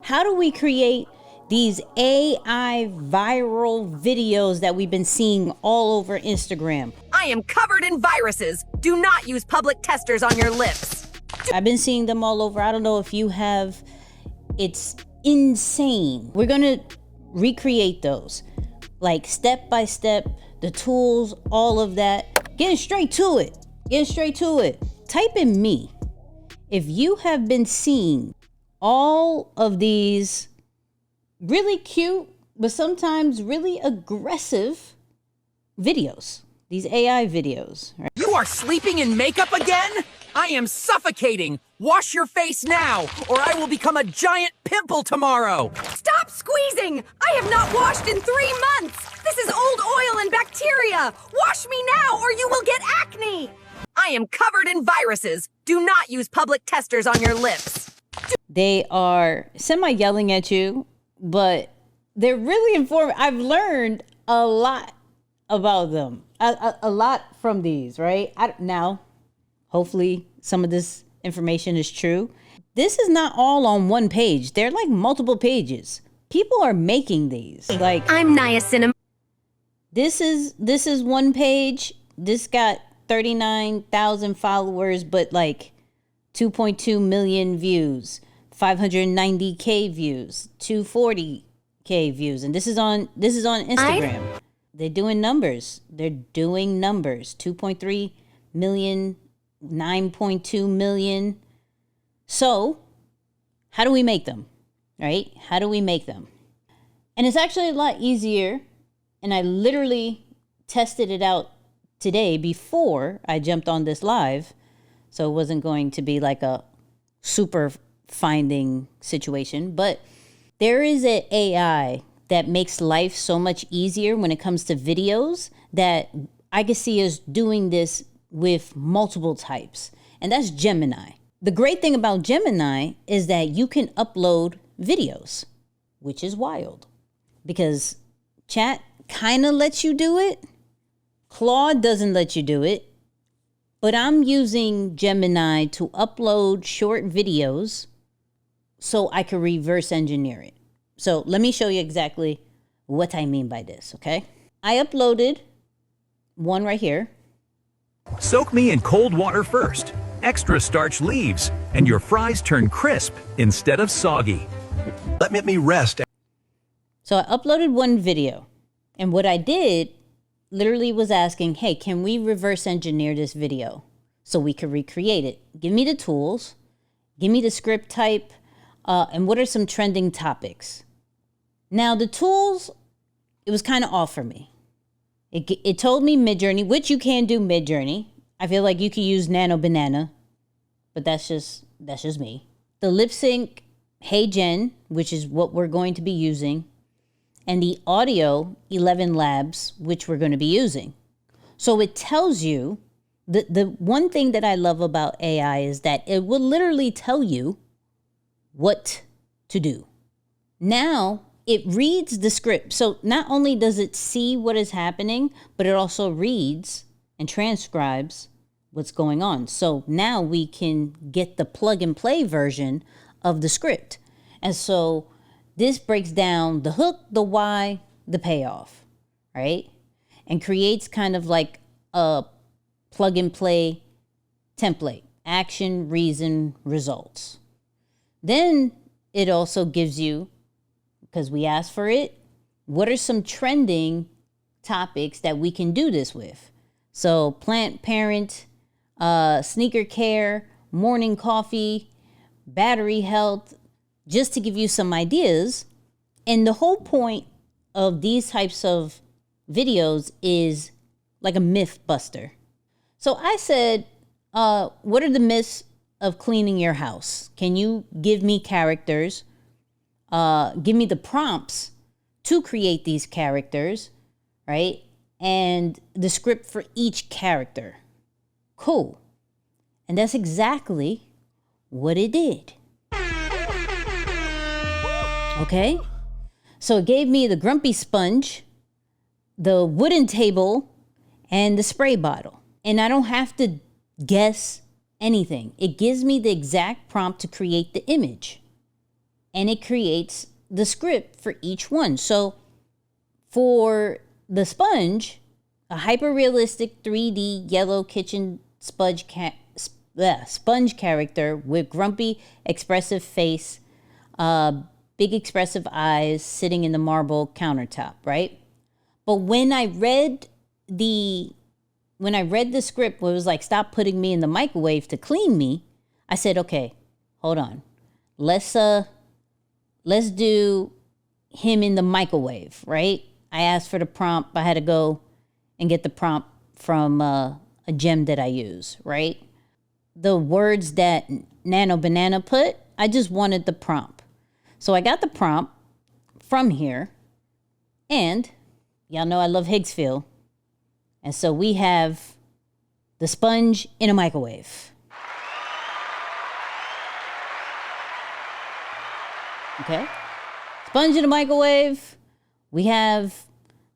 How do we create these AI viral videos that we've been seeing all over Instagram? I am covered in viruses. Do not use public testers on your lips. I've been seeing them all over. I don't know if you have. It's insane. We're gonna recreate those, like step by step, the tools, all of that. Getting straight to it. Type in me if you have been seeing all of these really cute, but sometimes really aggressive videos. These AI videos. Right? You are sleeping in makeup again? I am suffocating. Wash your face now, or I will become a giant pimple tomorrow. Stop squeezing! I have not washed in 3 months. This is old oil and bacteria. Wash me now, or you will get acne. I am covered in viruses. Do not use public testers on your lips. They are semi-yelling at you, but they're really informative. I've learned a lot about them. A lot from these, right? Now, hopefully some of this information is true. This is not all on one page. They're like multiple pages. People are making these. Like, I'm niacin. This is one page. This got 39,000 followers, but like 2.2 million views, 590K views, 240K views, and this is on Instagram. They're doing numbers. 2.3 million, 9.2 million. So, how do we make them? Right? How do we make them? And it's actually a lot easier. And I literally tested it out today before I jumped on this live. So it wasn't going to be like a super finding situation. But there is an AI that makes life so much easier when it comes to videos that I can see us doing this with multiple types. And that's Gemini. The great thing about Gemini is that you can upload videos, which is wild because chat kind of lets you do it. Claude doesn't let you do it, but I'm using Gemini to upload short videos so I can reverse engineer it. So let me show you exactly what I mean by this, okay? I uploaded one right here. Soak me in cold water first. Extra starch leaves, and your fries turn crisp instead of soggy. Let me rest. So I uploaded one video, and what I did literally was asking, hey, can we reverse engineer this video so we could recreate it? Give me the tools, give me the script type, and what are some trending topics? Now the tools, it was kind of off for me. It told me Midjourney, which you can do Midjourney. I feel like you could use Nano Banana, but that's just me. The lip sync, HeyGen, which is what we're going to be using, and the audio, ElevenLabs, which we're going to be using. So it tells you, the one thing that I love about AI is that it will literally tell you what to do. Now, it reads the script. So not only does it see what is happening, but it also reads and transcribes what's going on. So now we can get the plug and play version of the script. And so this breaks down the hook, the why, the payoff, right? And creates kind of like a plug and play template, action, reason, results. Then it also gives you, because we asked for it, what are some trending topics that we can do this with? So plant parent, sneaker care, morning coffee, battery health, just to give you some ideas. And the whole point of these types of videos is like a myth buster. So I said, what are the myths of cleaning your house? Can you give me characters? Give me the prompts to create these characters, right? And the script for each character. Cool. And that's exactly what it did. Okay? So it gave me the grumpy sponge, the wooden table, and the spray bottle. And I don't have to guess anything. It gives me the exact prompt to create the image. and it creates the script for each one. So for the sponge, a hyper-realistic 3D yellow kitchen sponge character with grumpy, expressive face, big expressive eyes, sitting in the marble countertop, right? But when I read the script where it was like, stop putting me in the microwave to clean me, I said, okay, hold on. Let's do him in the microwave, right? I asked for the prompt. I had to go and get the prompt from a gem that I use, right? The words that Nano Banana put, I just wanted the prompt. So I got the prompt from here, and y'all know I love Higgsfield. And so we have the sponge in a microwave. Okay? Sponge in a microwave. We have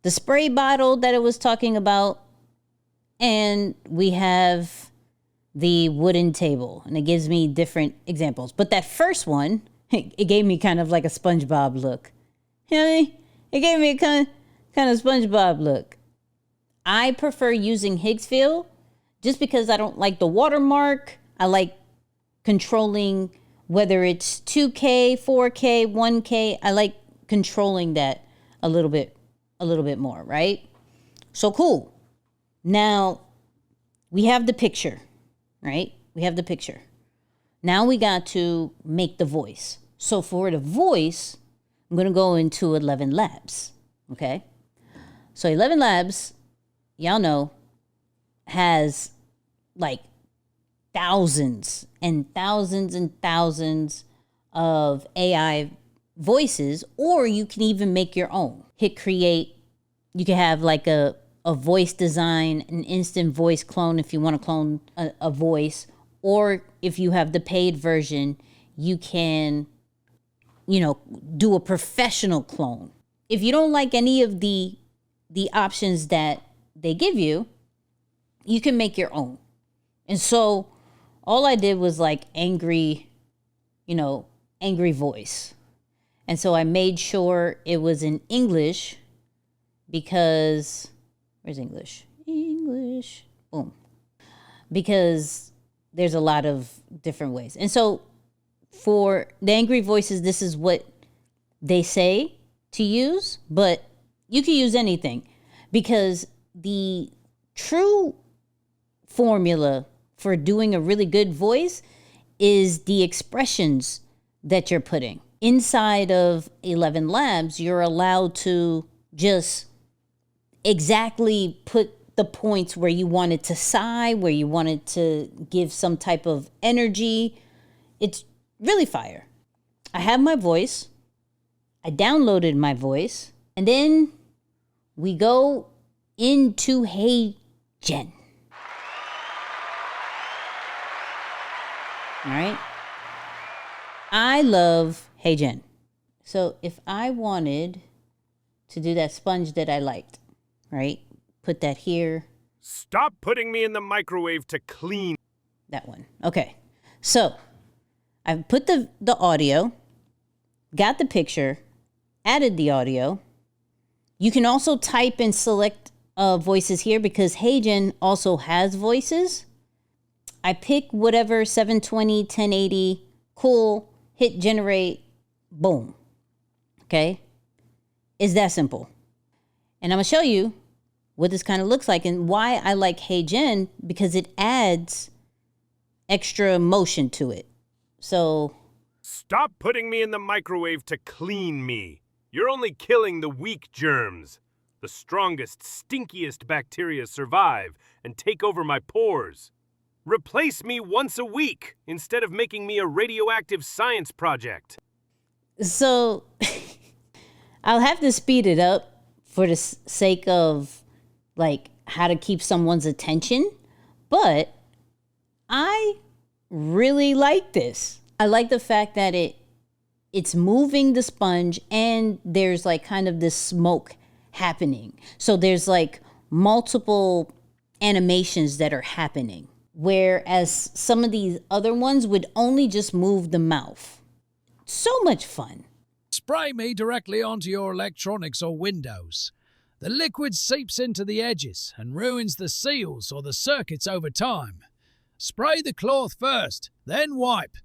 the spray bottle that it was talking about. And we have the wooden table. And it gives me different examples. But that first one, it gave me kind of like a SpongeBob look. You know what I mean? It gave me a kind of SpongeBob look. I prefer using Higgsfield just because I don't like the watermark. I like controlling whether it's 2K, 4K, 1K. I like controlling that a little bit more, right? So cool. Now we have the picture, right? We have the picture. Now we got to make the voice. So for the voice, I'm going to go into ElevenLabs, okay? So ElevenLabs, y'all know, has like thousands and thousands and thousands of AI voices, or you can even make your own. Hit create. You can have like a voice design, an instant voice clone if you want to clone a voice, or if you have the paid version, you can, do a professional clone. If you don't like any of the options that they give you, you can make your own. And so all I did was like angry voice. And so I made sure it was in English because, where's English? English, boom. Because there's a lot of different ways. And so for the angry voices, this is what they say to use, but you can use anything because the true formula for doing a really good voice is the expressions that you're putting. Inside of ElevenLabs, you're allowed to just exactly put the points where you want it to sigh, where you want it to give some type of energy. It's really fire. I have my voice. I downloaded my voice. And then we go into HeyGen. All right. I love HeyGen. So if I wanted to do that sponge that I liked, right? Put that here. Stop putting me in the microwave to clean. That one. Okay. So I've put the audio, got the picture, added the audio. You can also type and select voices here because HeyGen also has voices. I pick whatever 720, 1080, cool, hit generate, boom. Okay? It's that simple. And I'm going to show you what this kind of looks like and why I like HeyGen, because it adds extra motion to it. So, stop putting me in the microwave to clean me. You're only killing the weak germs. The strongest, stinkiest bacteria survive and take over my pores. Replace me once a week instead of making me a radioactive science project. So I'll have to speed it up for the sake of like how to keep someone's attention. But I really like this. I like the fact that it's moving the sponge and there's like kind of this smoke happening. So there's like multiple animations that are happening. Whereas some of these other ones would only just move the mouth. So much fun. Spray me directly onto your electronics or windows. The liquid seeps into the edges and ruins the seals or the circuits over time. Spray the cloth first, then wipe.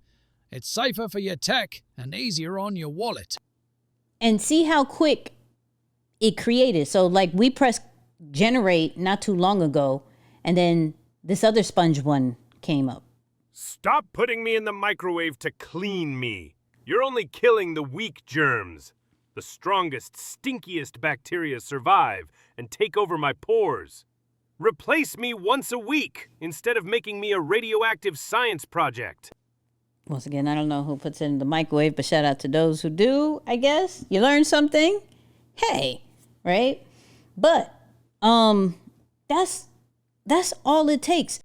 It's safer for your tech and easier on your wallet. And see how quick it created. So like we pressed generate not too long ago, and then this other sponge one came up. Stop putting me in the microwave to clean me. You're only killing the weak germs. The strongest, stinkiest bacteria survive and take over my pores. Replace me once a week instead of making me a radioactive science project. Once again, I don't know who puts it in the microwave, but shout out to those who do, I guess. You learn something. Hey, right? But that's all it takes.